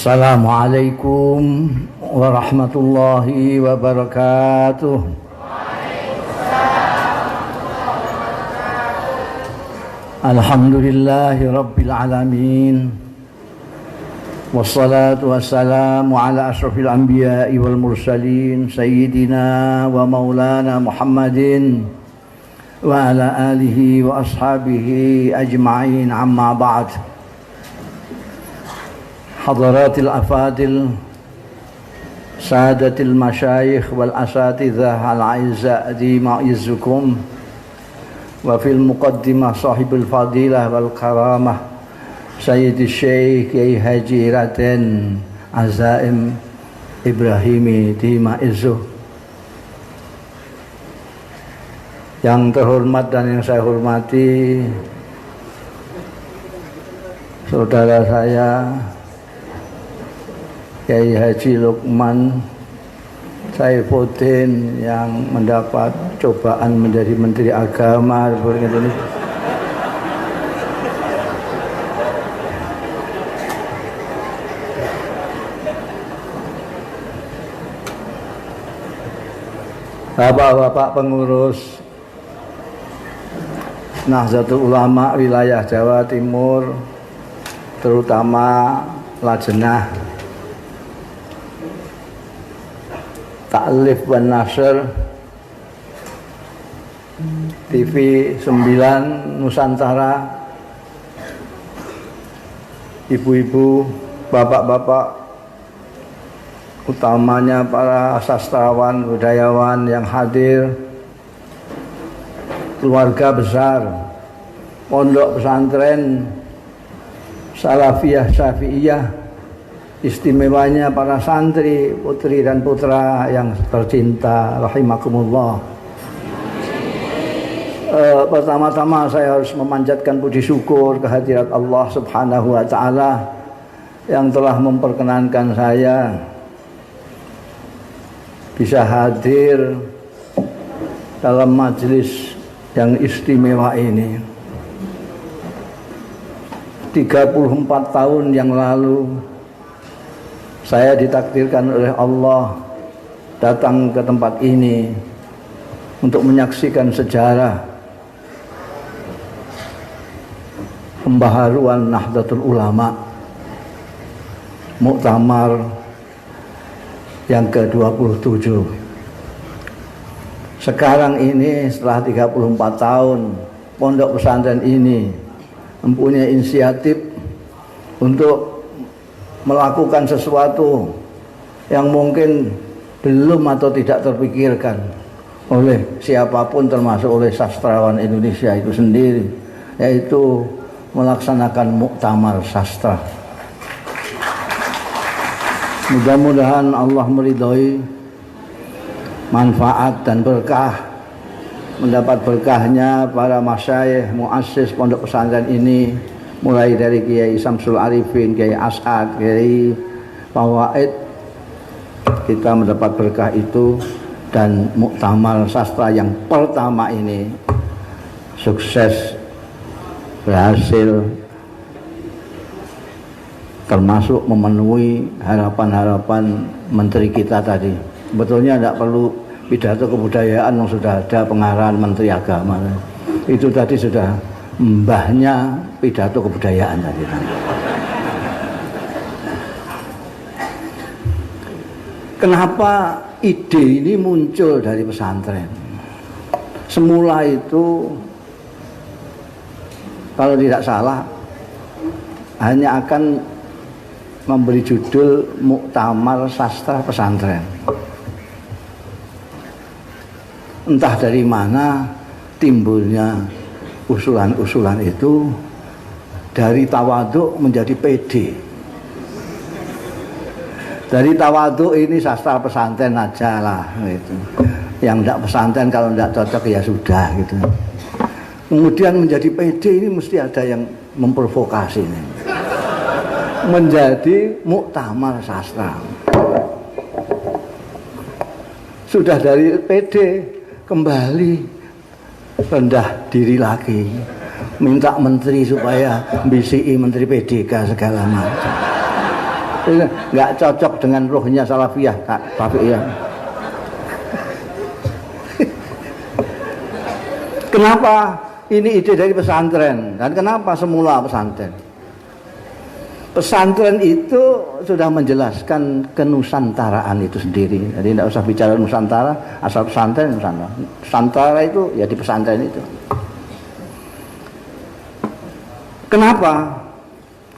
Assalamualaikum warahmatullahi wabarakatuh. Alhamdulillahi rabbil alamin. Wassalatu wassalamu ala ashrafil anbiya'i wal mursalin sayyidina wa maulana Muhammadin wa ala alihi wa ashabihi ajma'in, amma ba'd. Hadaratil afadil, sadatil masyayikh wal asatidzah al-a'izzah di ma'izzukum, wa fil muqaddimah sahibul fadilah wal karamah Sayyidi Syekh Kiai Haji Raden Azaim Ibrahimi di ma'izzuh. Yang terhormat dan yang saya hormati saudara saya Kiai Haji Lukman Saifuddin yang mendapat cobaan menjadi Menteri Agama Republik Indonesia. Bapak-bapak pengurus Nahdlatul Ulama wilayah Jawa Timur, terutama Lajnah Ta'lif wan Nashr, TV 9 Nusantara, ibu-ibu, bapak-bapak, utamanya para sastrawan, budayawan yang hadir, keluarga besar Pondok Pesantren Salafiyah Syafi'iyah, istimewanya para santri, putri dan putra yang tercinta, rahimakumullah. Pertama-tama saya harus memanjatkan puji syukur kehadirat Allah Subhanahu wa ta'ala yang telah memperkenankan saya bisa hadir dalam majelis yang istimewa ini. 34 tahun yang lalu saya ditakdirkan oleh Allah datang ke tempat ini untuk menyaksikan sejarah pembaharuan Nahdlatul Ulama, Muktamar yang ke-27. Sekarang ini setelah 34 tahun pondok pesantren ini mempunyai inisiatif untuk melakukan sesuatu yang mungkin belum atau tidak terpikirkan oleh siapapun, termasuk oleh sastrawan Indonesia itu sendiri, yaitu melaksanakan muktamar sastra. Mudah-mudahan Allah meridhoi, manfaat dan berkah, mendapat berkahnya para masyayikh muassis pondok pesantren ini, mulai dari Kiai Samsul Arifin, Kiai As'ad, Kiai Fawaid, kita mendapat berkah itu. Dan muktamar sastra yang pertama ini sukses, berhasil, termasuk memenuhi harapan-harapan menteri kita tadi. Betulnya tidak perlu pidato kebudayaan yang sudah ada pengarahan Menteri Agama. Itu tadi sudah mbahnya pidato kebudayaan tadi. Kenapa ide ini muncul dari pesantren? Semula itu kalau tidak salah hanya akan memberi judul Muktamar Sastra Pesantren. Entah dari mana timbulnya usulan-usulan itu, dari tawaduk menjadi pede. Dari tawaduk ini sastra pesantren aja lah gitu. Yang tidak pesantren kalau tidak cocok ya sudah gitu. Kemudian menjadi pede ini mesti ada yang memprovokasi ini. Menjadi muktamar sastra. Sudah dari pede kembali rendah diri lagi, minta menteri supaya BCI menteri PDK segala macam. nggak cocok dengan ruhnya salafiyah, Kak Rafiq ya. Kenapa ini ide dari pesantren? Dan kenapa semula pesantren? Pesantren itu sudah menjelaskan kenusantaraan itu sendiri. Jadi tidak usah bicara Nusantara, asal pesantren Nusantara. Nusantara itu ya di pesantren itu. Kenapa?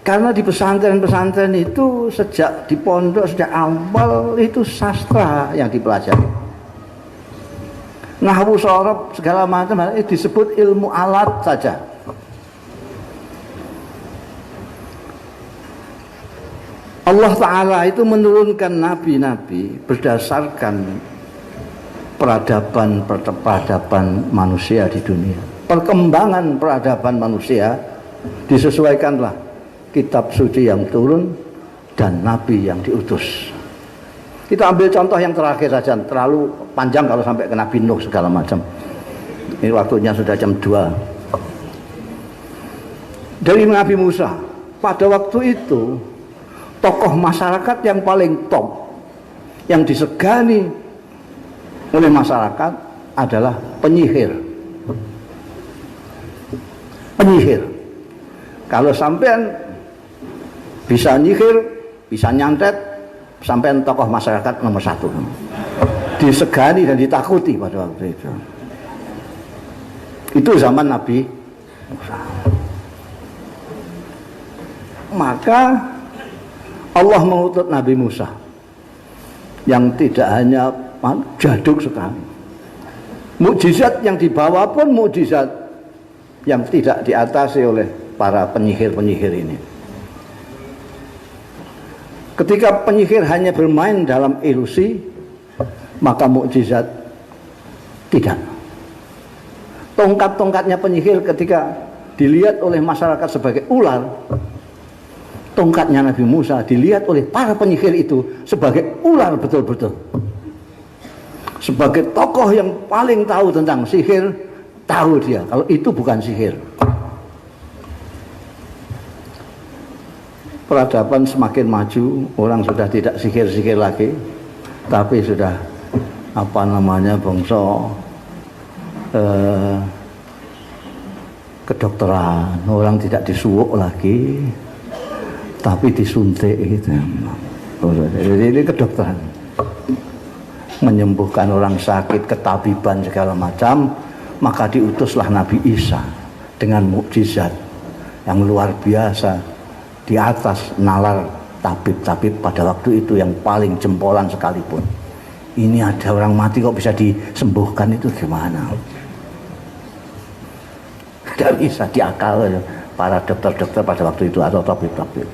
Karena di pesantren-pesantren itu sejak di pondok, sejak awal itu sastra yang dipelajari. Nahwu, shorof, segala macam itu disebut ilmu alat saja. Allah Ta'ala itu menurunkan nabi-nabi berdasarkan peradaban manusia di dunia. Perkembangan peradaban manusia disesuaikanlah kitab suci yang turun dan nabi yang diutus. Kita ambil contoh yang terakhir saja, terlalu panjang kalau sampai ke Nabi Nuh segala macam. Ini waktunya sudah jam 2. Dari Nabi Musa, pada waktu itu tokoh masyarakat yang paling top, yang disegani oleh masyarakat adalah penyihir. Penyihir. Kalau sampean bisa nyihir, bisa nyantet, sampean tokoh masyarakat nomor 1. Disegani dan ditakuti pada waktu itu. Itu zaman Nabi Musa. Maka Allah mengutus Nabi Musa yang tidak hanya jaduk sekali. Mukjizat yang dibawa pun mukjizat yang tidak diatasi oleh para penyihir-penyihir ini. Ketika penyihir hanya bermain dalam ilusi, maka mukjizat tidak. Tongkat-tongkatnya penyihir ketika dilihat oleh masyarakat sebagai ular, tongkatnya Nabi Musa dilihat oleh para penyihir itu sebagai ular betul-betul. Sebagai tokoh yang paling tahu tentang sihir, tahu dia kalau itu bukan sihir. Peradaban semakin maju, orang sudah tidak sihir-sihir lagi, tapi sudah bangsa kedokteran. Orang tidak disuwuk lagi, tapi disuntik gitu. Jadi ini kedokteran, menyembuhkan orang sakit, ketabiban segala macam. Maka diutuslah Nabi Isa dengan mukjizat yang luar biasa. Di atas nalar tabib-tabib pada waktu itu yang paling jempolan sekalipun. Ini ada orang mati kok bisa disembuhkan, itu gimana? Tidak bisa diakal para dokter-dokter pada waktu itu atau tabib-tabib.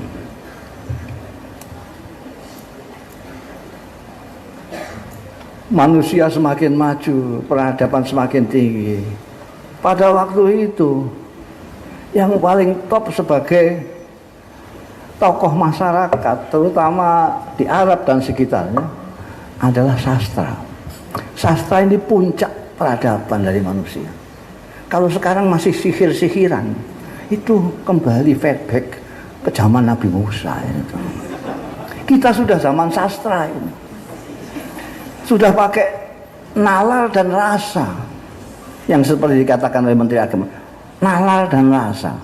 Manusia semakin maju, peradaban semakin tinggi. Pada waktu itu yang paling top sebagai tokoh masyarakat, terutama di Arab dan sekitarnya, adalah sastra. Sastra ini puncak peradaban dari manusia. Kalau sekarang masih sihir-sihiran, itu kembali feedback ke zaman Nabi Musa. Itu. Kita sudah zaman sastra ini. Sudah pakai nalar dan rasa. Yang seperti dikatakan oleh Menteri Agama. Nalar dan rasa.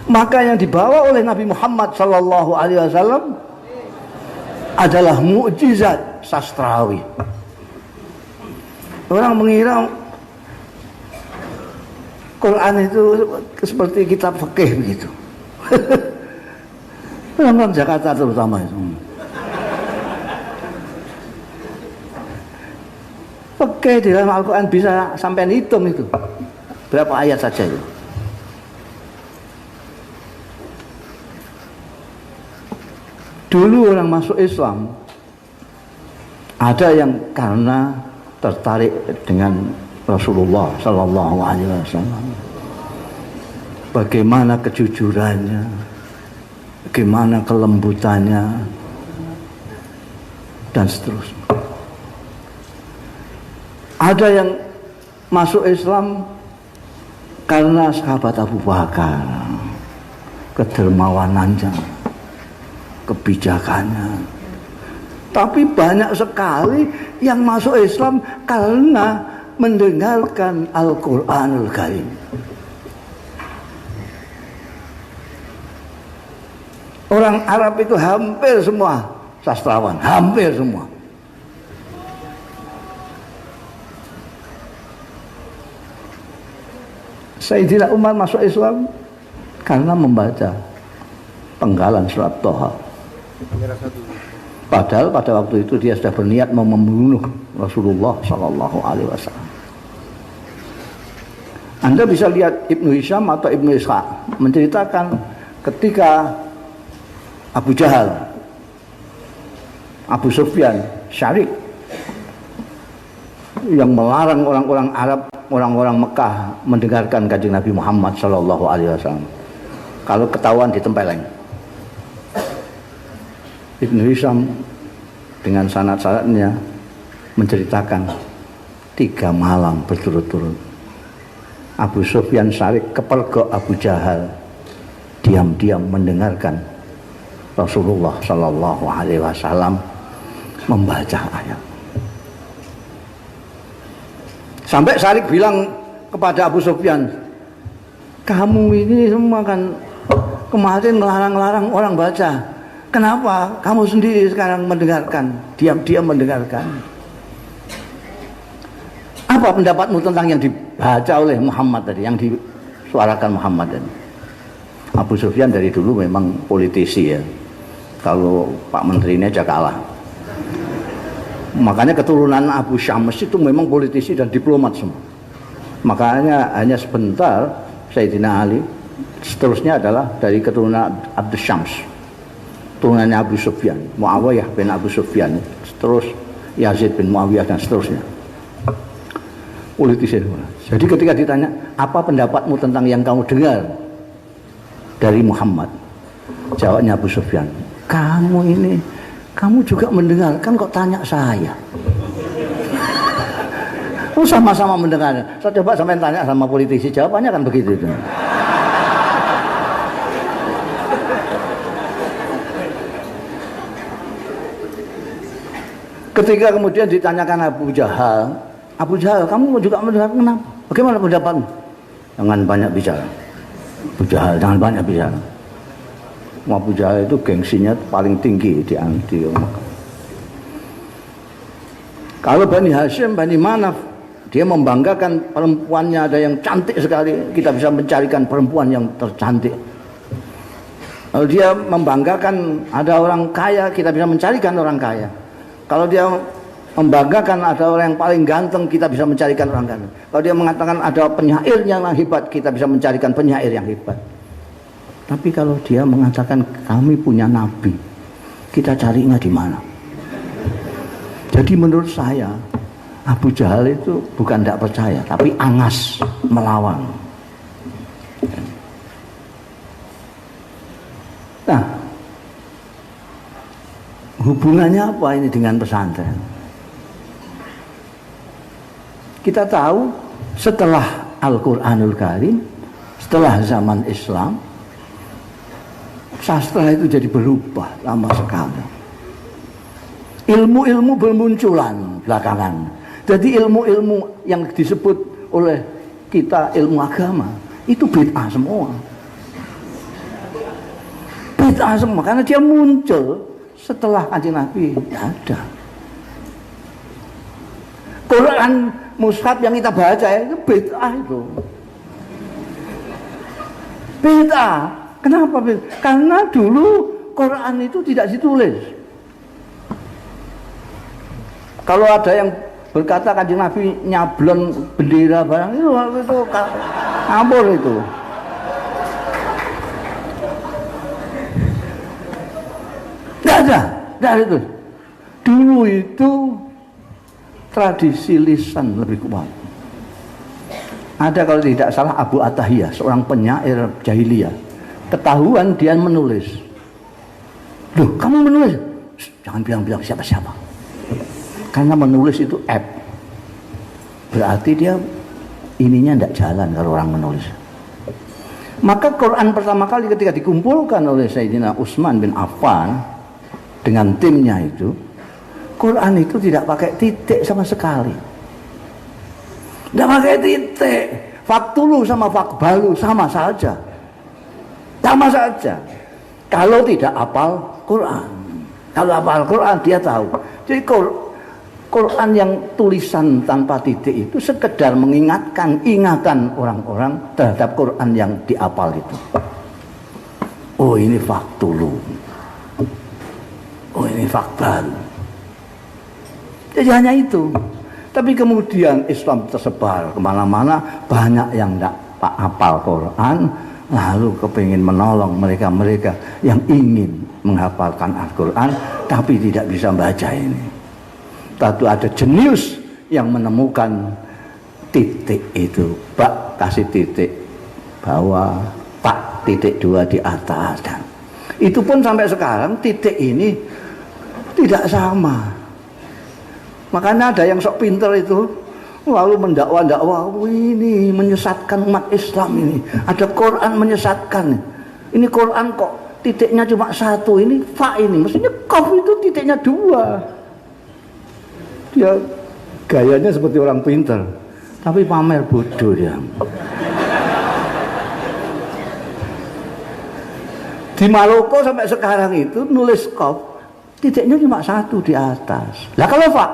Maka yang dibawa oleh Nabi Muhammad SAW adalah mukjizat sastrawi. Orang mengira Quran itu seperti kitab fikih begitu. Orang Jakarta terutama itu. Fikih di dalam Al-Quran bisa sampai hitung itu. Berapa ayat saja itu. Dulu orang masuk Islam, ada yang karena tertarik dengan Rasulullah Sallallahu Alaihi Wasallam, bagaimana kejujurannya, bagaimana kelembutannya, dan seterusnya. Ada yang masuk Islam karena sahabat Abu Bakar, kedermawanannya, kebijakannya. Tapi banyak sekali yang masuk Islam karena mendengarkan Al-Qur'anul Karim. Orang Arab itu hampir semua sastrawan, hampir semua. Sayyidina Umar masuk Islam karena membaca penggalan surat Thaha. Padahal pada waktu itu dia sudah berniat mau membunuh Rasulullah Sallallahu Alaihi Wasallam. Anda bisa lihat Ibnu Hisham atau Ibnu Ishaq menceritakan ketika Abu Jahal, Abu Sufyan, Syarik yang melarang orang-orang Arab, orang-orang Mekah mendengarkan Kanjeng Nabi Muhammad Sallallahu Alaihi Wasallam. Kalau ketahuan ditempeleng. Ibnu Hisham dengan sanad-sanadnya menceritakan 3 malam berturut-turut Abu Sufyan Syarik kepergok Abu Jahal diam-diam mendengarkan Rasulullah Sallallahu Alaihi Wasallam membaca ayat. Sampai Syarik bilang kepada Abu Sufyan, kamu ini semua kan kemarin melarang-larang orang baca. Kenapa kamu sendiri sekarang mendengarkan, diam-diam mendengarkan? Apa pendapatmu tentang yang dibaca oleh Muhammad tadi, yang disuarakan Muhammad tadi? Abu Sufyan dari dulu memang politisi ya. Kalau Pak Menteri ini aja kalah. Makanya keturunan Abu Syams itu memang politisi dan diplomat semua. Makanya hanya sebentar Sayyidina Ali, seterusnya adalah dari keturunan Abdus Syams, turunannya Abu Sufyan, Muawiyah bin Abu Sufyan, terus Yazid bin Muawiyah dan seterusnya. Politisi. Jadi ketika ditanya, apa pendapatmu tentang yang kamu dengar dari Muhammad? Jawabnya Abu Sufyan, kamu juga mendengarkan kok tanya saya. Oh, sama-sama mendengar. Saya coba sampai tanya sama politisi, jawabannya kan begitu itu. Ketika kemudian ditanyakan Abu Jahal, kamu juga mendengar, kenapa? Bagaimana pendapatmu? Jangan banyak bicara. Abu Jahal, jangan banyak bicara. Abu Jahal itu gengsinya paling tinggi di Mekah. Kalau Bani Hashim, Bani Manaf, dia membanggakan perempuannya ada yang cantik sekali, kita bisa mencarikan perempuan yang tercantik. Kalau dia membanggakan ada orang kaya, kita bisa mencarikan orang kaya. Kalau dia membanggakan ada orang yang paling ganteng, kita bisa mencarikan orang ganteng. Kalau dia mengatakan ada penyair yang hebat, kita bisa mencarikan penyair yang hebat. Tapi kalau dia mengatakan kami punya nabi, kita carinya di mana? Jadi menurut saya Abu Jahal itu bukan tidak percaya, tapi angas melawan. Nah, hubungannya apa ini dengan pesantren? Kita tahu setelah Al-Qur'anul Karim, setelah zaman Islam, sastra itu jadi berubah lama sekali. Ilmu-ilmu bermunculan belakangan. Jadi ilmu-ilmu yang disebut oleh kita ilmu agama itu bid'ah semua. Bid'ah semua karena dia muncul setelah Kanjeng Nabi ada. Quran mushaf yang kita baca itu bid'ah itu. Bid'ah. Kenapa? Karena dulu Quran itu tidak ditulis. Kalau ada yang berkata Kanjeng Nabi nyablon bendera barang itu ngawur itu. Tidak ada itu. Dulu itu tradisi lisan lebih kuat. Ada kalau tidak salah Abu Atahiyah, seorang penyair jahiliyah. Ketahuan dia menulis. Loh, kamu menulis? Jangan bilang-bilang siapa-siapa. Karena menulis itu app. Berarti dia ininya tidak jalan kalau orang menulis. Maka Quran pertama kali ketika dikumpulkan oleh Sayyidina Utsman bin Affan dengan timnya itu, Quran itu tidak pakai titik sama sekali. Tidak pakai titik. Faktulu sama fakbalu sama saja. Sama saja. Kalau tidak hafal Quran. Kalau hafal Quran dia tahu. Jadi Quran yang tulisan tanpa titik itu sekedar mengingatkan ingatan orang-orang terhadap Quran yang dihafal itu. Oh ini faktulu. Oh ini fakbalu. Jadi hanya itu. Tapi kemudian Islam tersebar kemana-mana, banyak yang tidak hafal Quran, lalu kepingin menolong mereka-mereka yang ingin menghafalkan Al-Quran, tapi tidak bisa baca ini. Tentu ada jenius yang menemukan titik itu, bak kasih titik bawah, tak titik dua di atas. Dan itu pun sampai sekarang titik ini tidak sama. Makanya ada yang sok pinter itu lalu mendakwa-dakwa, ini menyesatkan umat Islam ini. Ada Quran menyesatkan. Ini Quran kok titiknya cuma satu, ini fa ini. Maksudnya qaf itu titiknya dua. Dia gayanya seperti orang pinter, tapi pamer bodoh dia. Di Maroko sampai sekarang itu nulis qaf, titiknya cuma satu di atas. Lah kalau fa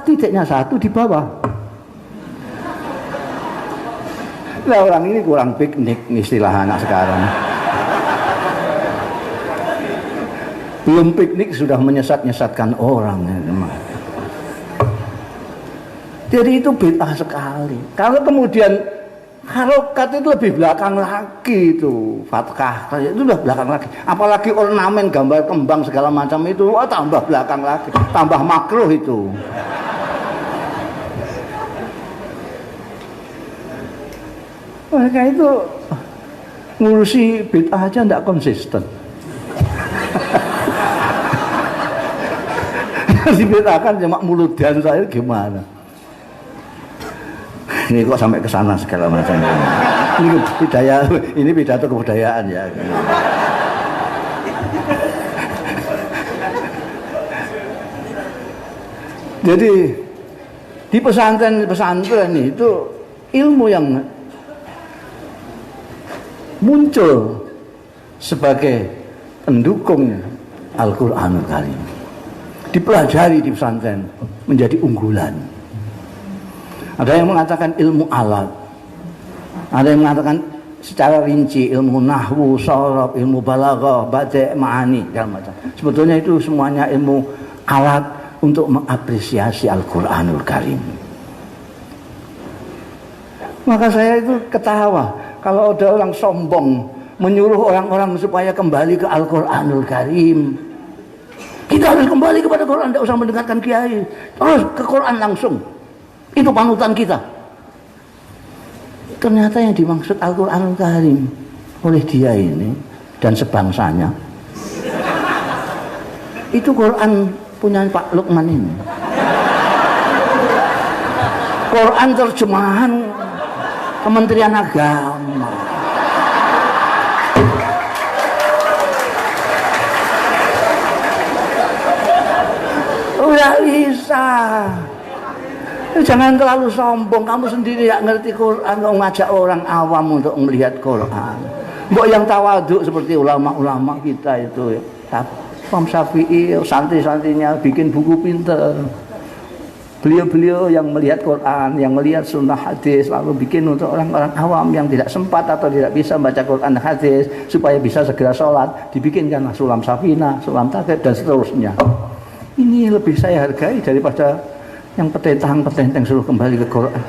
titiknya satu di bawah. Nah orang ini kurang piknik istilah anak sekarang. Belum piknik sudah menyesat-nyesatkan orang. Jadi itu bid'ah sekali. Kalau kemudian harokat itu lebih belakang lagi itu, fatkah itu udah belakang lagi. Apalagi ornamen, gambar kembang segala macam itu, wah tambah belakang lagi, tambah makruh itu. Mereka itu ngurusi bid'ah aja tidak konsisten. Dibid'ahkan cuma muludan saya gimana? Ini kok sampai ke sana segala macam. Ini pidato kebudayaan ya. Jadi di pesantren itu ilmu yang muncul sebagai pendukung Al-Quranul Karim, dipelajari di pesantren menjadi unggulan. Ada yang mengatakan ilmu alat, ada yang mengatakan secara rinci ilmu nahwu, sharaf, ilmu balaghah, badi', ma'ani, segala macam. Sebetulnya itu semuanya ilmu alat untuk mengapresiasi Al-Quranul Karim. Maka saya itu ketawa kalau ada orang sombong menyuruh orang-orang supaya kembali ke Al-Quranul Karim. Kita harus kembali kepada Quran, tidak usah mendengarkan kiai, terus ke Quran langsung. Itu panutan kita. Ternyata yang dimaksud Al-Quranul Karim oleh dia ini dan sebangsanya itu Quran punya Pak Lukman ini. Quran terjemahan Kementerian Agama. Udah bisa. Jangan terlalu sombong, kamu sendiri tidak ngerti Quran, kok ngajak orang awam untuk melihat Quran. Mbok yang tawaduk seperti ulama-ulama kita itu ya. Imam Syafi'i, santri-santrinya bikin buku pinter. Beliau-beliau yang melihat Quran, yang melihat sunnah hadis, lalu bikin untuk orang-orang awam yang tidak sempat atau tidak bisa baca Quran dan hadis, supaya bisa segera sholat, dibikinkanlah sulam safina, sulam takrib, dan seterusnya. Ini lebih saya hargai daripada yang petentang-petentang suruh kembali ke Quran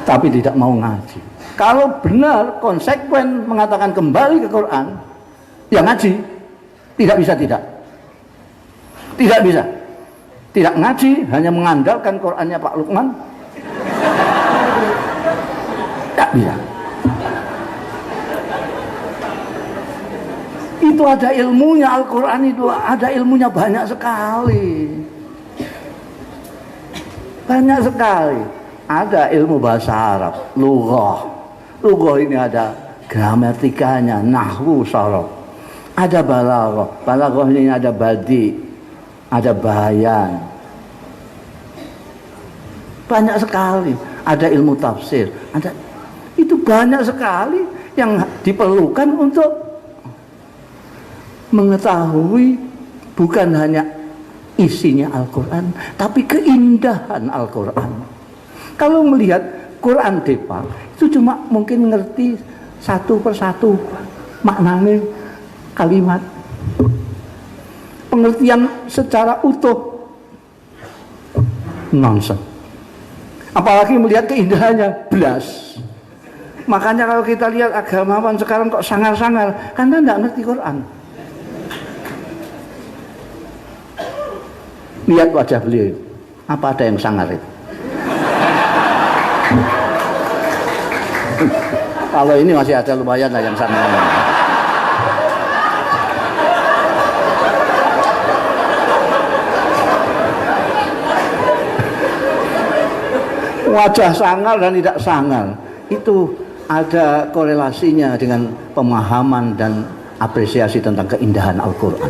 tapi tidak mau ngaji. Kalau benar konsekuen mengatakan kembali ke Quran, ya ngaji. Tidak bisa tidak bisa. Tidak ngaji, hanya mengandalkan Qurannya Pak Lukman, tidak bisa. Itu ada ilmunya, Al-Quran itu ada ilmunya banyak sekali. Banyak sekali. Ada ilmu bahasa Arab, lughah. Lughah ini ada gramatikanya, nahwu, sharaf. ada balaghah. Balaghah ini ada badi, ada bayan. Banyak sekali. Ada ilmu tafsir, ada itu banyak sekali yang diperlukan untuk mengetahui bukan hanya isinya Al-Quran, tapi keindahan Al-Quran. Kalau melihat Quran depak, itu cuma mungkin ngerti satu persatu maknanya kalimat. Pengertian secara utuh nonsen. Apalagi melihat keindahannya, belas. Makanya kalau kita lihat agamawan sekarang kok sangar-sangar, karena tidak ngerti Quran. Lihat wajah beliau, apa ada yang sangar itu? Kalau ini masih ada lumayan lah yang sangar. Wajah sangar dan tidak sangar itu ada korelasinya dengan pemahaman dan apresiasi tentang keindahan Al-Quran.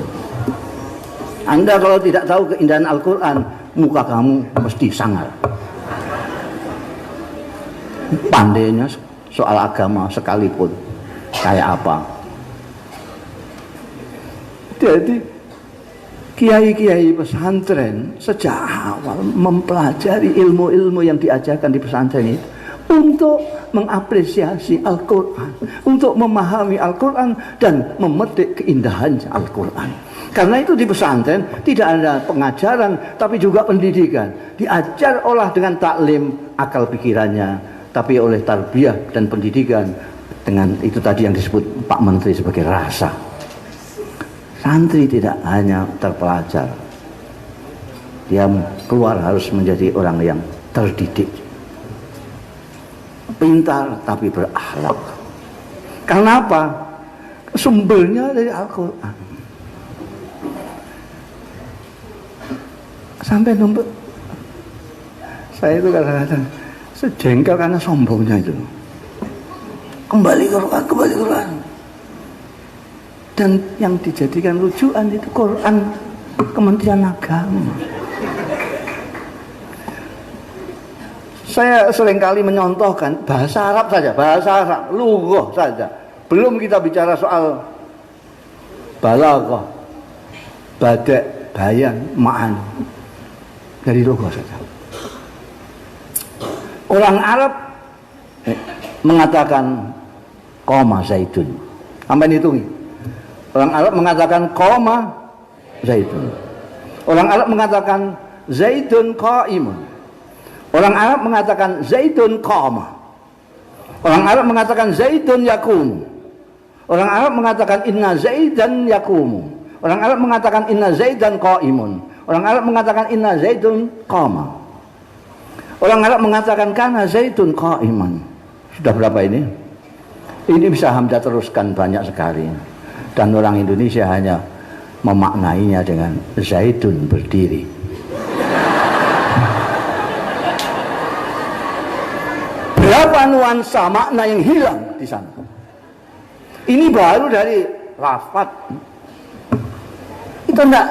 Anda kalau tidak tahu keindahan Al-Quran, muka kamu mesti sangar. Pandainya soal agama sekalipun kayak apa. Jadi kiai-kiai pesantren sejak awal mempelajari ilmu-ilmu yang diajarkan di pesantren itu untuk mengapresiasi Al-Quran, untuk memahami Al-Quran dan memetik keindahannya Al-Quran. Karena itu di pesantren tidak ada pengajaran tapi juga pendidikan. Diajar olah dengan taklim akal pikirannya, tapi oleh tarbiyah dan pendidikan dengan itu tadi yang disebut Pak Menteri sebagai rasa. Santri tidak hanya terpelajar, dia keluar harus menjadi orang yang terdidik, pintar tapi berakhlak. Karena apa? Sumbernya dari Al-Quran. Sampai nombor saya itu kadang-kadang sejengkel karena sombongnya itu. Kembali ke Quran. Dan yang dijadikan rujukan itu Quran Kementerian Agama. Saya seringkali menyontohkan bahasa Arab saja, bahasa Arab, lughah saja. Belum kita bicara soal balaghah, bada', bayan, ma'an. Dari lughah saja. Orang Arab mengatakan qoma zaidun. Sampai hitungi. Orang Arab mengatakan qoma zaidun. Orang Arab mengatakan zaidun qa'imun. Orang Arab mengatakan zaidun qama. Orang Arab mengatakan zaidun yakum. Orang Arab mengatakan inna zaidan yakumu. Orang Arab mengatakan inna zaidan qa'imun. Orang Arab mengatakan inna zaidun qama. Orang Arab mengatakan kana zaidun qa'iman. Sudah berapa ini? Ini bisa Hamzah teruskan banyak sekali. Dan orang Indonesia hanya memaknainya dengan zaidun berdiri. Berapa nuansa makna yang hilang di sana? Ini baru dari lafaz. Itu enggak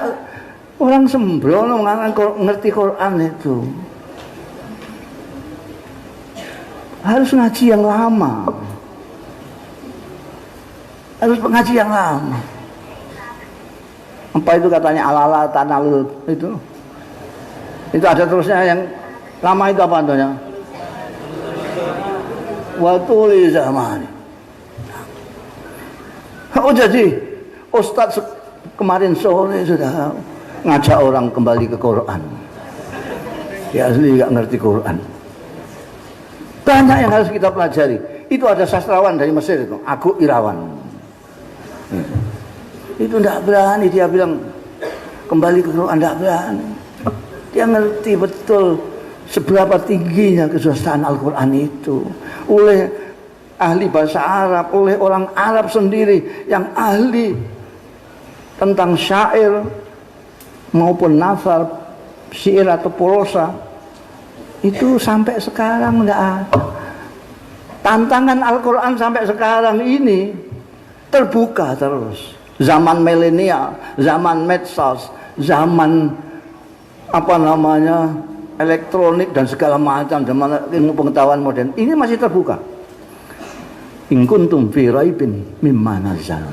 orang sembrono mengatakan ngerti Quran itu. Harus ngaji yang lama. Harus ngaji yang lama. Apa itu katanya alala tanalul itu? Itu ada terusnya yang lama itu apa artinya? Watuli zaman. Oh jadi Ustadz kemarin sore sudah ngajak orang kembali ke Quran. Ya asli nggak ngerti Quran. Banyak yang harus kita pelajari. Itu ada sastrawan dari Mesir itu, Agu Irawan. Itu tidak berani dia bilang kembali ke Quran, tidak berani. Dia ngerti betul seberapa tingginya kesusahan Al-Quran itu oleh ahli bahasa Arab, oleh orang Arab sendiri yang ahli tentang syair maupun nafal, syair atau prosa. Itu sampai sekarang tidak ada. Tantangan Al-Quran sampai sekarang ini terbuka terus. zaman milenial, zaman medsos, zaman elektronik dan segala macam, zaman ilmu pengetahuan modern, ini masih terbuka. In kuntum fi raibin mimma nazzal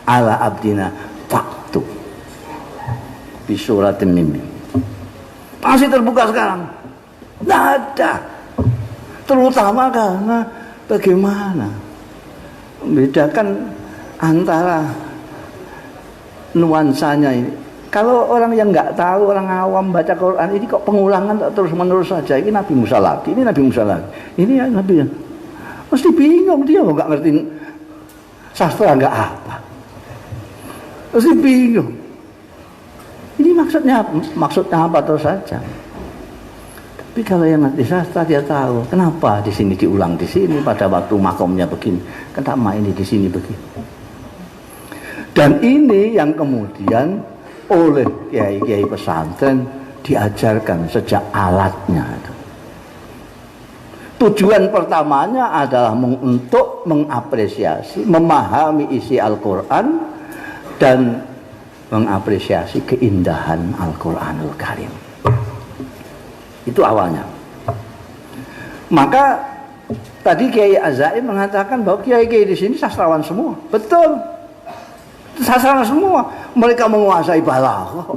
ala abdina faktu bi suratin mim. Masih terbuka sekarang. Tidak ada. Terutama karena bagaimana membedakan antara nuansanya ini. Kalau orang yang nggak tahu, orang awam baca Quran ini kok pengulangan terus menerus saja. Ini Nabi Musa lagi, ini Nabi Musa lagi, ini Nabi. Mesti bingung dia, nggak ngerti sastra nggak apa. Mesti bingung. Ini maksudnya apa terus saja. Tapi kalau yang ngerti sastra dia tahu kenapa di sini diulang di sini pada waktu makomnya begini, kenapa ini di sini begini. Dan ini yang kemudian oleh kiai-kiai pesantren diajarkan sejak alatnya. Tujuan pertamanya adalah untuk mengapresiasi, memahami isi Al-Quran dan mengapresiasi keindahan Al-Quranul Karim. Itu awalnya. Maka tadi Kiai Azaim mengatakan bahwa kiai-kiai di sini sastrawan semua. Betul. Sastrawan semua. Mereka menguasai balaghah.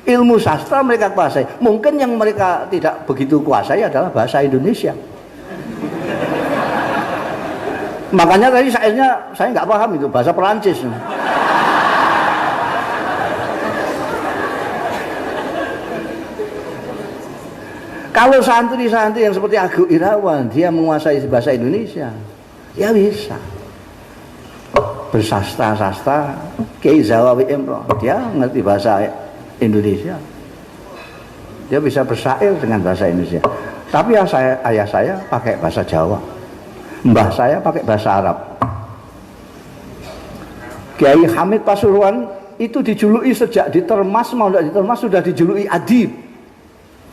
Ilmu sastra mereka kuasai. Mungkin yang mereka tidak begitu kuasai adalah bahasa Indonesia. Makanya tadi saya nggak paham itu bahasa Perancis. Kalau santri-santri yang seperti Agung Irawan dia menguasai bahasa Indonesia, ya bisa. Bersastra-sastra, Kiai Zawawi Imron, dia ngerti bahasa Indonesia. Dia bisa bersair dengan bahasa Indonesia. Tapi ayah saya pakai bahasa Jawa. Mbah saya pakai bahasa Arab. Kiai Hamid Pasuruan itu dijuluki sejak di Termas, mau tidak di Termas sudah dijuluki adib.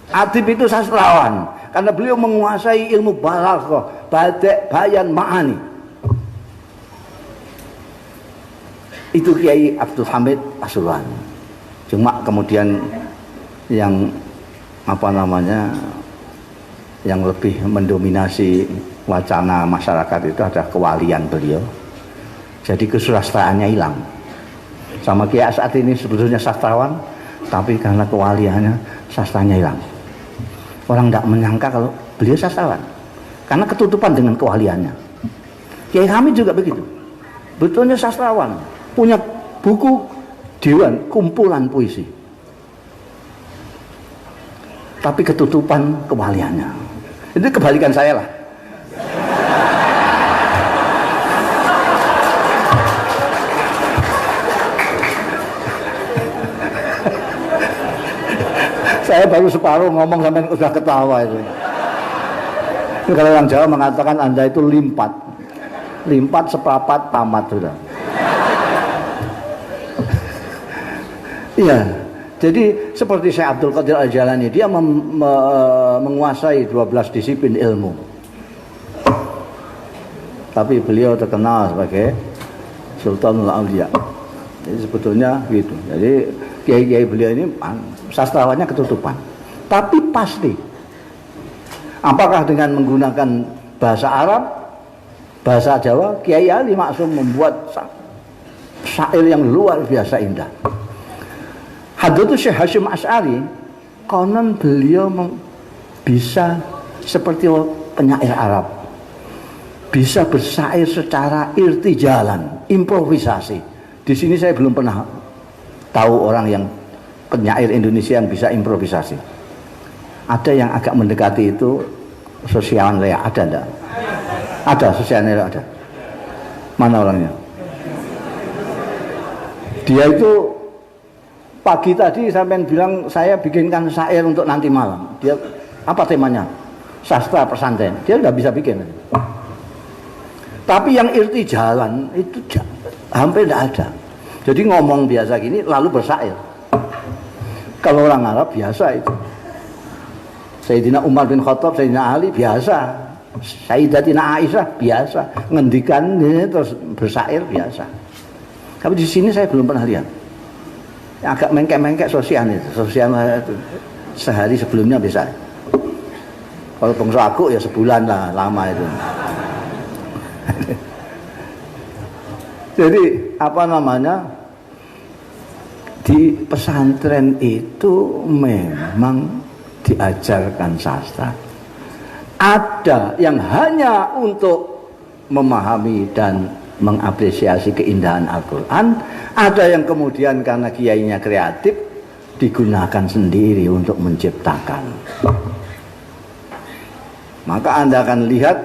Adib itu sastrawan karena beliau menguasai ilmu balaghah, badi', bayan, ma'ani. Itu Kiai Abdul Hamid Pasuruan. Cuma kemudian yang yang lebih mendominasi wacana masyarakat itu ada kewalian beliau. Jadi kesusastraannya hilang. Sama Kiai As'ad ini sebetulnya sastrawan, tapi karena kewaliannya sastranya hilang. Orang tidak menyangka kalau beliau sastrawan, karena ketutupan dengan kewaliannya. Kiai Hamid juga begitu. Betulnya sastrawan, punya buku dewan, kumpulan puisi. Tapi ketutupan kewaliannya. Itu kebalikan saya lah. Saya baru separuh ngomong sampai udah ketawa itu. Ini kalau orang Jawa mengatakan Anda itu limpat. Limpat seprapat tamat sudah. Iya. Jadi seperti Syekh Abdul Qadir Al-Jalani, dia menguasai 12 disiplin ilmu. Tapi beliau terkenal sebagai Sultanul Auliya. Jadi sebetulnya gitu. Jadi kiai-kiai beliau ini sastrawannya ketutupan. Tapi pasti. Apakah dengan menggunakan bahasa Arab, bahasa Jawa, Kiai Ali Maksum membuat syair yang luar biasa indah. Hadratus Syekh Hasyim Asy'ari, konon beliau bisa seperti penyair Arab, bisa bersair secara irtijalan, improvisasi. Di sini saya belum pernah tahu orang yang penyair Indonesia yang bisa improvisasi. Ada yang agak mendekati itu, Sosial Lea, ada enggak? Ada, Sosial Lea ada. Mana orangnya? Dia itu pagi tadi sampai bilang saya bikinkan syair untuk nanti malam. Dia apa temanya? Sastra pesantren. Dia nggak bisa bikin. Tapi yang irtijalan itu hampir tidak ada. Jadi ngomong biasa gini lalu bersair. Kalau orang Arab biasa itu. Sayyidina Umar bin Khattab, Sayyidina Ali biasa. Sayyidatina Aisyah biasa. Ngendikan terus bersair biasa. Tapi di sini saya belum pernah lihat. Agak mengkek-mengkek sosial itu. Sosial sehari sebelumnya bisa. Kalau bangsa aku ya sebulan lah, lama itu. Jadi apa namanya, di pesantren itu memang diajarkan sastra. Ada yang hanya untuk memahami dan mengapresiasi keindahan Al-Quran, ada yang kemudian karena kiainya kreatif digunakan sendiri untuk menciptakan. Maka Anda akan lihat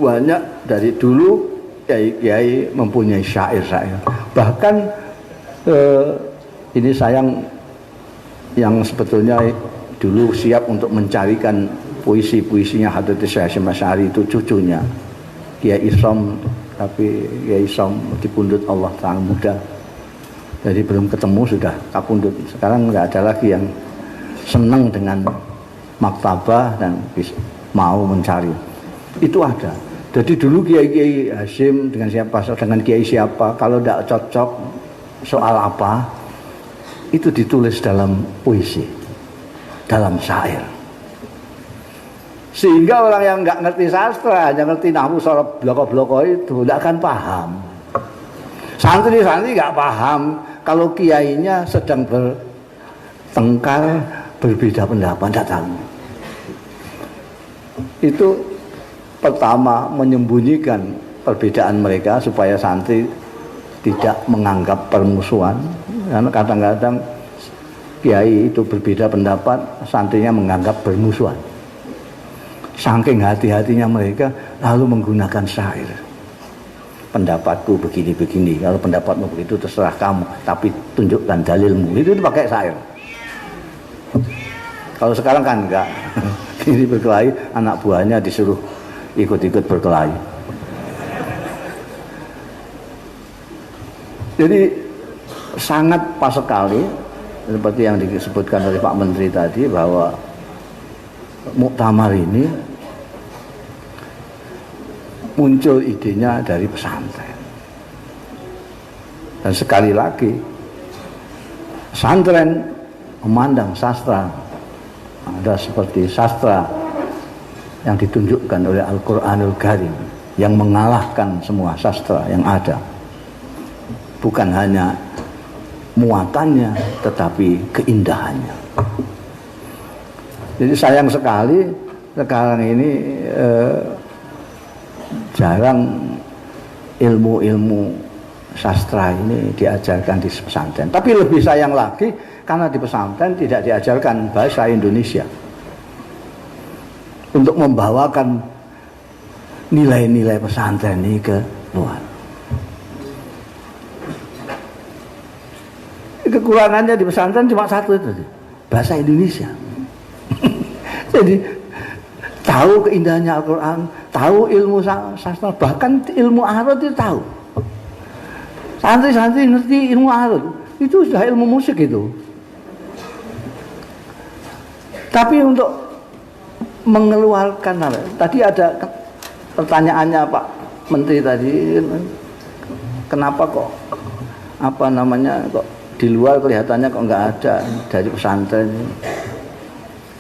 banyak dari dulu kiai-kiai mempunyai syair-syair. Bahkan ini sayang yang sebetulnya dulu siap untuk mencarikan puisi-puisinya Hadratus Syekh Hasyim Asy'ari itu cucunya Kiai Isom, tapi Kiai Isom dipundhut Allah sangat muda. Jadi belum ketemu sudah kapundhut. Sekarang nggak ada lagi yang senang dengan maktabah dan mau mencari. Itu ada. Jadi dulu Kiai Hasyim dengan siapa, dengan Kiai siapa, kalau tidak cocok soal apa, itu ditulis dalam puisi, dalam syair. Sehingga orang yang nggak ngerti sastra, hanya ngerti nahwu sorab bloko-bloko itu tidak akan paham. Santri-santri nggak paham kalau kiainya sedang bertengkar, berbeda pendapat, tidak tahu. Itu pertama menyembunyikan perbedaan mereka supaya santri tidak menganggap permusuhan. Karena kadang-kadang kiai itu berbeda pendapat, santrinya menganggap bermusuhan. Saking hati-hatinya mereka lalu menggunakan syair. Pendapatku begini-begini, kalau pendapatmu begitu terserah kamu, tapi tunjukkan dalilmu. Itu pakai syair. Kalau sekarang kan enggak. Ini berkelahi, anak buahnya disuruh ikut-ikut berkelahi. Jadi sangat pas sekali seperti yang disebutkan oleh Pak Menteri tadi bahwa muktamar ini muncul idenya dari pesantren. Dan sekali lagi pesantren memandang sastra ada seperti sastra yang ditunjukkan oleh Al-Qur'anul Karim yang mengalahkan semua sastra yang ada. Bukan hanya muatannya tetapi keindahannya. Jadi sayang sekali sekarang ini jarang ilmu-ilmu sastra ini diajarkan di pesantren. Tapi lebih sayang lagi karena di pesantren tidak diajarkan bahasa Indonesia untuk membawakan nilai-nilai pesantren ini ke luar. Kekurangannya di pesantren cuma satu itu, bahasa Indonesia. Jadi tahu keindahannya Al-Quran, tahu ilmu sastra, bahkan ilmu arut itu tahu. Santri-santri ngerti ilmu arut, itu sudah ilmu musik itu. Tapi untuk mengeluarkan, tadi ada pertanyaannya Pak Menteri tadi, kenapa kok kok di luar kelihatannya kok nggak ada dari pesantren.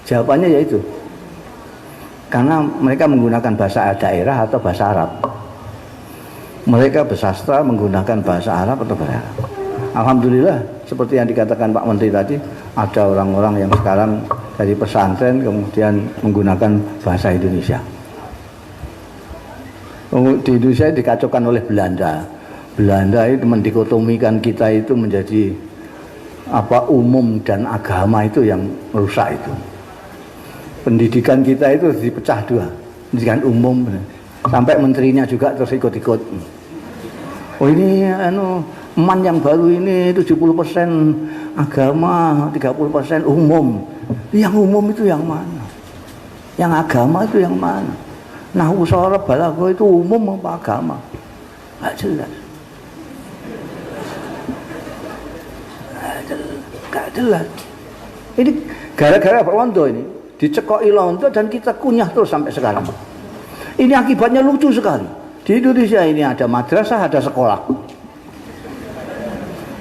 Jawabannya yaitu karena mereka menggunakan bahasa daerah atau bahasa Arab. Mereka bersastra menggunakan bahasa Arab atau bahasa Arab. Alhamdulillah seperti yang dikatakan Pak Menteri tadi, ada orang-orang yang sekarang dari pesantren kemudian menggunakan bahasa Indonesia. Di Indonesia dikacaukan oleh Belanda. Belanda itu mendikotomikan kita itu menjadi umum dan agama itu yang merusak itu. Pendidikan kita itu dipecah dua, pendidikan umum sampai menterinya juga terus ikut-ikut. Oh ini eman yang baru ini 70% agama, 30% umum. Yang umum itu yang mana? Yang agama itu yang mana? Nahwu sorab balaghah itu umum apa agama? Enggak jelas. Enggak jelas. Ini gara-gara Pak Wondo ini dicekoki Londo dan kita kunyah terus sampai sekarang. Ini akibatnya lucu sekali. Di Indonesia ini ada madrasah, ada sekolah.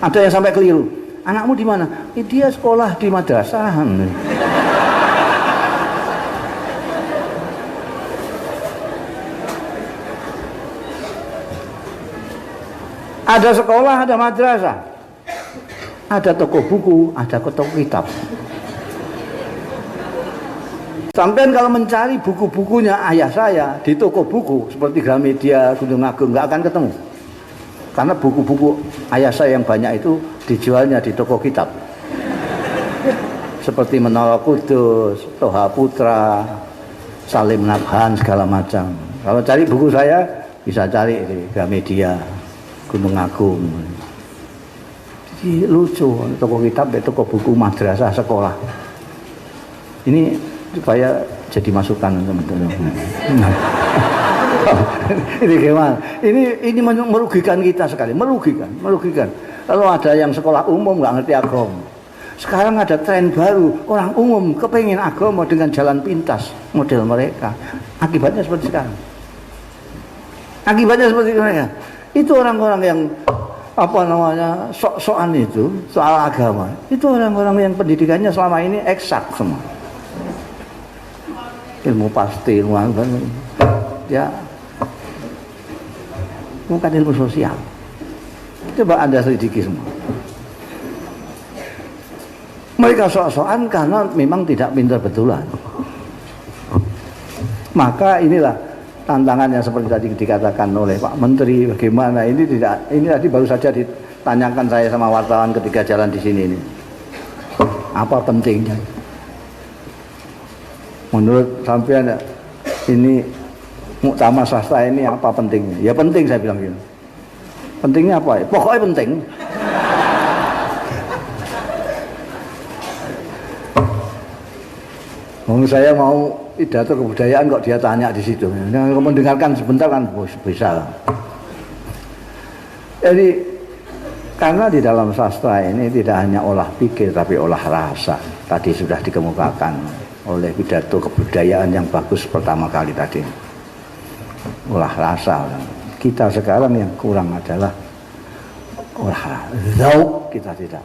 Ada yang sampai keliru. Anakmu di mana? Dia sekolah di madrasah. Ada sekolah, ada madrasah, ada toko buku, ada toko kitab. Sampai kalau mencari buku-bukunya ayah saya di toko buku seperti Gramedia, Gunung Agung, nggak akan ketemu. Karena buku-buku ayah saya yang banyak itu dijualnya di toko kitab. Seperti Menara Kudus, Toha Putra, Salim Nabhan, segala macam. Kalau cari buku saya bisa cari di Gramedia, Gunung Agung. Jadi lucu, toko kitab, toko buku madrasah sekolah. Ini supaya jadi masukan teman-teman. Ini gimana? Ini merugikan kita sekali, merugikan. Kalau ada yang sekolah umum nggak ngerti agama. Sekarang ada tren baru, orang umum kepengen agama dengan jalan pintas, model mereka. Akibatnya seperti sekarang. Akibatnya seperti mereka. Itu orang-orang yang sok-sokan itu soal agama. Itu orang-orang yang pendidikannya selama ini eksak semua. Ilmu pasti, ilmu agama. Ya, bukan ilmu sosial. Coba Anda selidiki semua. Mereka sok-sokan karena memang tidak pintar betulan. Maka inilah tantangan yang seperti tadi dikatakan oleh Pak Menteri, bagaimana ini tadi baru saja ditanyakan saya sama wartawan ketika jalan di sini ini. Apa pentingnya? Menurut sampean ini Muktamar Sastra ini apa pentingnya? Ya penting, saya bilang gitu. Pentingnya apa ya? Pokoknya penting. Saya mau pidato kebudayaan kok dia tanya di situ. Nah, mendengarkan sebentar kan bisa. Jadi karena di dalam sastra ini tidak hanya olah pikir tapi olah rasa. Tadi sudah dikemukakan oleh pidato kebudayaan yang bagus pertama kali tadi. Olah rasa. Kita sekarang yang kurang adalah olah rasa. Zauk kita tidak.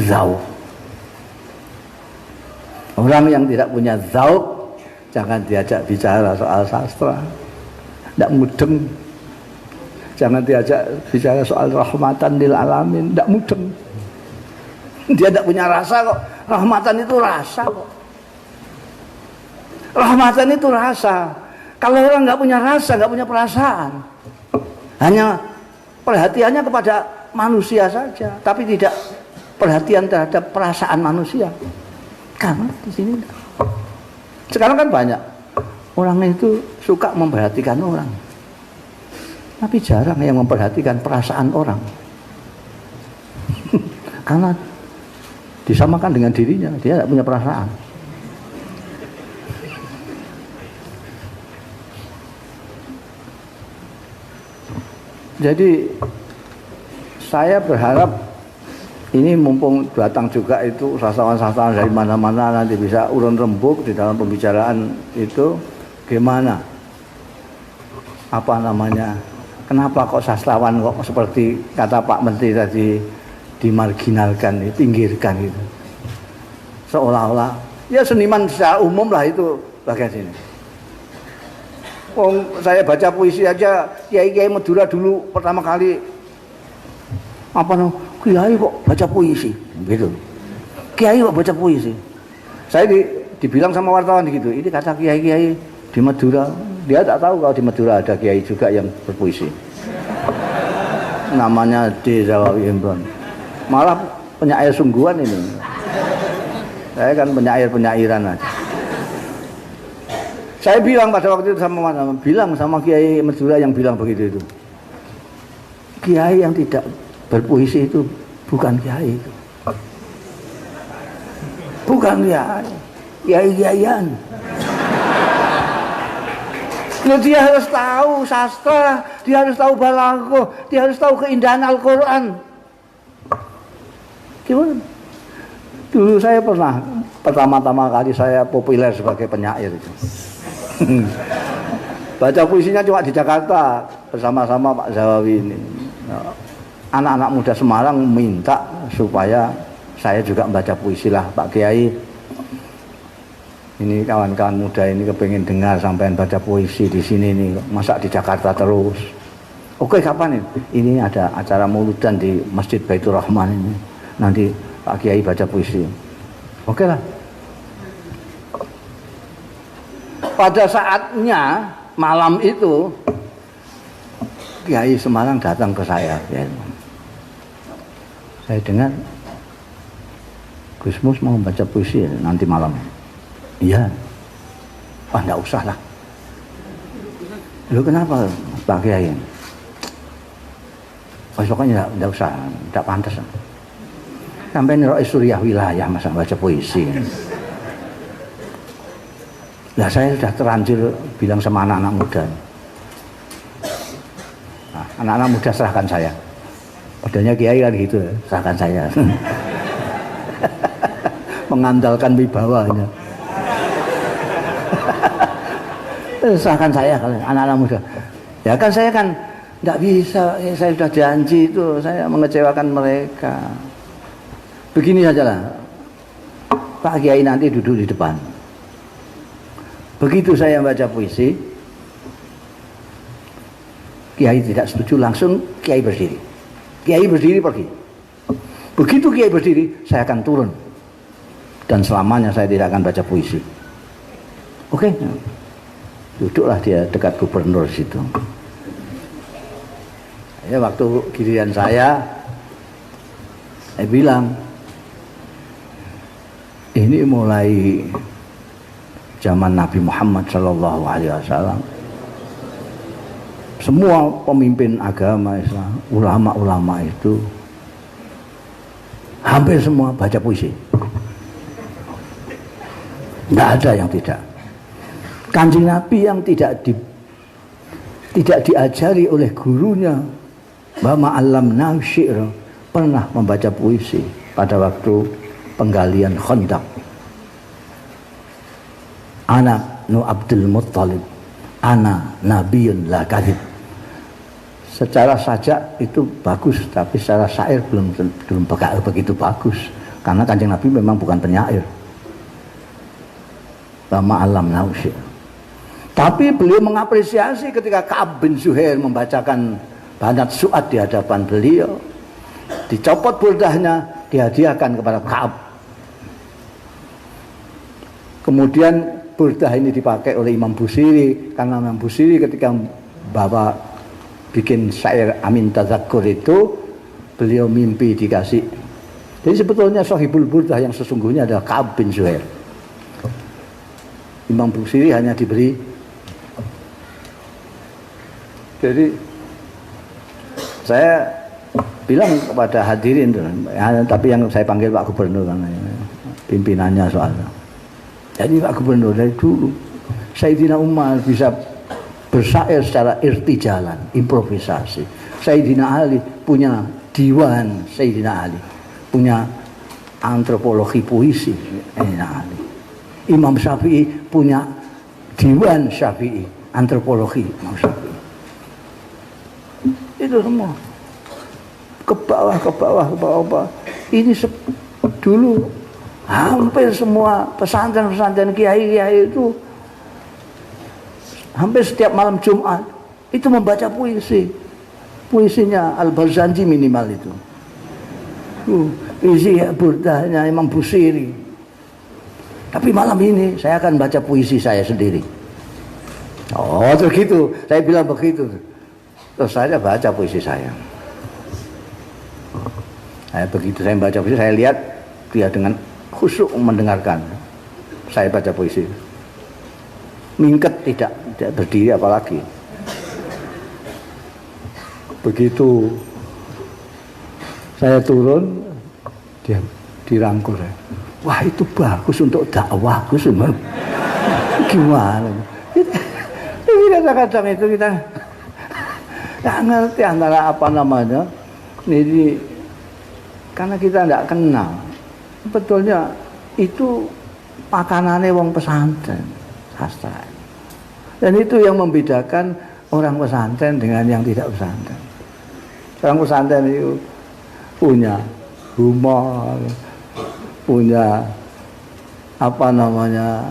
Zauk. Orang yang tidak punya zauk jangan diajak bicara soal sastra, tidak mudeng. Jangan diajak bicara soal rahmatan lil alamin, tidak mudeng. Dia tidak punya rasa kok. Rahmatan itu rasa kok. Rahmatan itu rasa. Kalau orang nggak punya rasa, nggak punya perasaan, hanya perhatiannya kepada manusia saja, tapi tidak perhatian terhadap perasaan manusia. Karena di sini sekarang kan banyak orang itu suka memperhatikan orang, tapi jarang yang memperhatikan perasaan orang. Karena disamakan dengan dirinya, dia tidak punya perasaan. Jadi saya berharap ini mumpung datang juga itu sastrawan-sastrawan dari mana-mana nanti bisa urun rembuk di dalam pembicaraan itu gimana, apa namanya, kenapa kok sastrawan kok seperti kata Pak Menteri tadi dimarginalkan, dipinggirkan gitu, seolah-olah ya seniman secara umum lah itu bagian sini. Saya baca puisi aja, kiai-kiai Madura dulu pertama kali apa no, kiai kok baca puisi, gitu. Kiai kok baca puisi. Saya dibilang sama wartawan gitu, ini kata kiai-kiai di Madura. Dia tak tahu kalau di Madura ada kiai juga yang berpuisi. Namanya D. Zawawi Imron. Malah penyair sungguhan ini. Saya kan penyair-penyairan aja. Saya bilang pada waktu itu sama kiai Madura yang bilang begitu itu. Kiai yang tidak berpuisi itu bukan kiai itu. Bukan kiai. Kiai-kiaian. Dia harus tahu sastra, dia harus tahu balaghah, dia harus tahu keindahan Al-Qur'an. Gimana? Dulu saya pernah pertama-tama kali saya populer sebagai penyair itu. Baca puisinya cuma di Jakarta bersama-sama Pak Zawawi ini. anak-anak muda Semarang minta supaya saya juga membaca puisi lah, Pak Kiai. Ini kawan-kawan muda ini kepengen dengar sampean baca puisi di sini nih, masa di Jakarta terus. Oke, kapan ini? Ini ada acara mauludan di Masjid Baitur Rahman ini. Nanti Pak Kiai baca puisi. Oke lah. Pada saatnya malam itu Kiai Semarang datang ke saya. Saya dengar Gus Mus mau baca puisi nanti malam. Iya. Wah, enggak usah lah. Loh, kenapa Pak Kiai? Pokoknya enggak usah, enggak pantas. Sampai niroi Suriah wilayah masa baca puisi. Nah, saya sudah terlanjur bilang sama anak-anak muda. Nah, anak-anak muda serahkan saya. Padahal Kiai kan gitu, serahkan saya. Mengandalkan wibawanya. Serahkan saya kalau anak-anak muda. Ya kan saya kan tidak bisa, saya sudah janji itu, saya mengecewakan mereka. Begini sajalah, Pak Kiai nanti duduk di depan. Begitu saya baca puisi, Kiai tidak setuju, langsung Kiai berdiri. Kiai berdiri pergi. Begitu Kiai berdiri, saya akan turun. Dan selamanya saya tidak akan baca puisi. Oke? Duduklah dia dekat gubernur situ. Ya, waktu giliran saya bilang, ini mulai zaman Nabi Muhammad SAW. Semua pemimpin agama Islam, ulama-ulama itu hampir semua baca puisi. Tidak ada yang tidak. Kanjeng Nabi yang tidak diajari oleh gurunya, Bama Alam Nasyir, pernah membaca puisi pada waktu penggalian Khandaq. Ana nu Abdul Muttalib, ana nabiyun la kadhib. Secara sajak itu bagus, tapi secara syair belum begitu bagus, karena Kanjeng Nabi memang bukan penyair. Bama Alam Nasyir. Tapi beliau mengapresiasi ketika Ka'ab bin Zuhair membacakan banat su'ad di hadapan beliau. Dicopot burdahnya, dihadiahkan kepada Ka'ab. Kemudian burdah ini dipakai oleh Imam Busiri, karena Imam Busiri ketika bawa bikin syair Amin Tazakkur itu, beliau mimpi dikasih. Jadi sebetulnya sahibul burdah yang sesungguhnya adalah Ka'ab bin Zuhair. Imam Busiri hanya diberi. Jadi saya bilang kepada hadirin, tapi yang saya panggil Pak Gubernur karena pimpinannya soalnya. Jadi Pak Gubernur, dari dulu Sayyidina Umar bisa bersyair secara irtijalan, improvisasi. Sayyidina Ali punya diwan, Sayyidina Ali punya antropologi puisi, Sayyidina Ali. Imam Syafi'i punya diwan Syafi'i, antropologi Imam Syafi'i. Itu semua ke bawah. Ini dulu hampir semua pesantren kiai itu hampir setiap malam Jumat itu membaca puisi. Puisinya Al-Barzanji minimal itu. Isi burdahnya Imam Busiri. Tapi malam ini saya akan baca puisi saya sendiri. Oh, terus gitu. Saya bilang begitu. Terus saya baca puisi saya. Begitu saya baca puisi, saya lihat dia dengan khusyuk mendengarkan saya baca puisi. Mingket tidak berdiri apalagi. Begitu saya turun, dia dirangkul saya. Wah, itu bagus untuk dakwah, Gus. Gimana? Kadang-kadang itu kita nggak ngerti antara apa namanya. Ini karena kita tidak kenal. Betulnya itu makanannya wong pesantren, sastra. Dan itu yang membedakan orang pesantren dengan yang tidak pesantren. Sekarang pesantren itu punya humor, punya apa namanya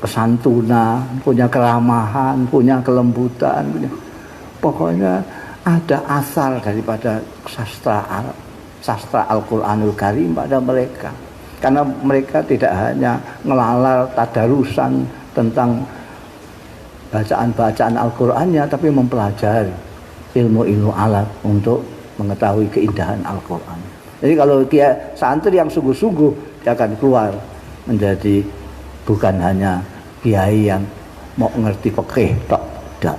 kesantunan, punya keramahan, punya kelembutan, pokoknya ada asal daripada sastra Al-Qur'anul Karim pada mereka. Karena mereka tidak hanya ngelalar tadarusan tentang bacaan-bacaan Al-Qur'annya, tapi mempelajari ilmu-ilmu alat untuk mengetahui keindahan Al-Qur'an. Jadi kalau dia santri yang sungguh-sungguh, dia akan keluar menjadi bukan hanya kiai yang mau ngerti fikih tok, tidak.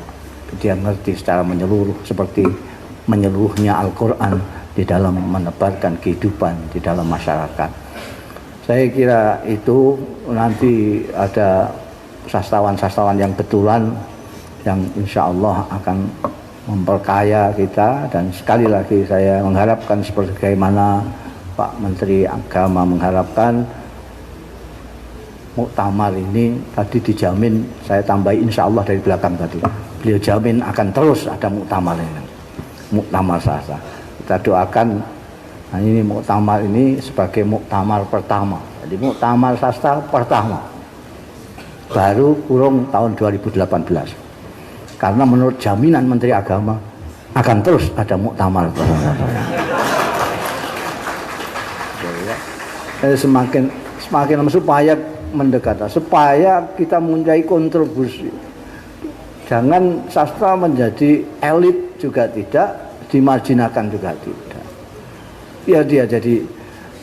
Dia ngerti secara menyeluruh seperti menyeluruhnya Al-Qur'an di dalam menebarkan kehidupan di dalam masyarakat. Saya kira itu nanti ada sastrawan-sastrawan yang betulan yang insya Allah akan memperkaya kita. Dan sekali lagi saya mengharapkan seperti bagaimana Pak Menteri Agama mengharapkan, muktamar ini tadi dijamin, saya tambahi insya Allah dari belakang tadi, beliau jamin akan terus ada muktamar ini, muktamar sastra. Kita doakan. Nah, ini muktamar ini sebagai muktamar pertama. Jadi muktamar sastra pertama. Baru kurung tahun 2018. Karena menurut jaminan Menteri Agama akan terus ada muktamar pertama. Semakin supaya mendekat, supaya kita mempunyai kontribusi. Jangan sastra menjadi elit juga tidak, dimarjinalkan juga tidak. Ya dia jadi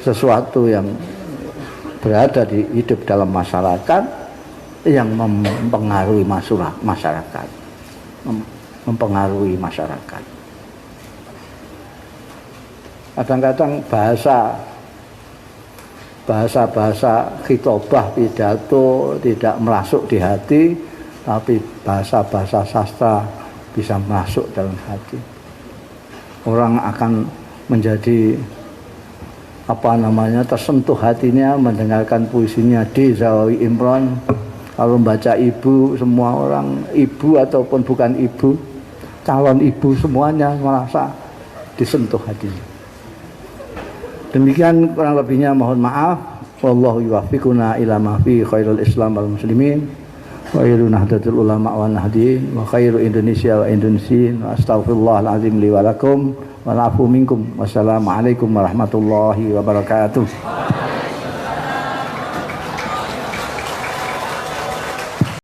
sesuatu yang berada di hidup dalam masyarakat, yang mempengaruhi masyarakat, mempengaruhi masyarakat. Kadang-kadang bahasa khitobah pidato tidak masuk di hati, tapi bahasa sastra bisa masuk dalam hati. Orang akan menjadi tersentuh hatinya mendengarkan puisinya di Zawawi Imron. Kalau membaca ibu, semua orang ibu ataupun bukan ibu, calon ibu semuanya merasa disentuh hatinya. Demikian kurang lebihnya, mohon maaf. Wallahu yuwaffiquna ila ma fi khairul Islam wal muslimin wa khairu nahdlatul ulama wa nahdiin wa khairu Indonesia wa Indonesiin wa astaghfirullahal azim li wa lakum. Walafu minkum. Wassalamualaikum warahmatullahi wabarakatuh.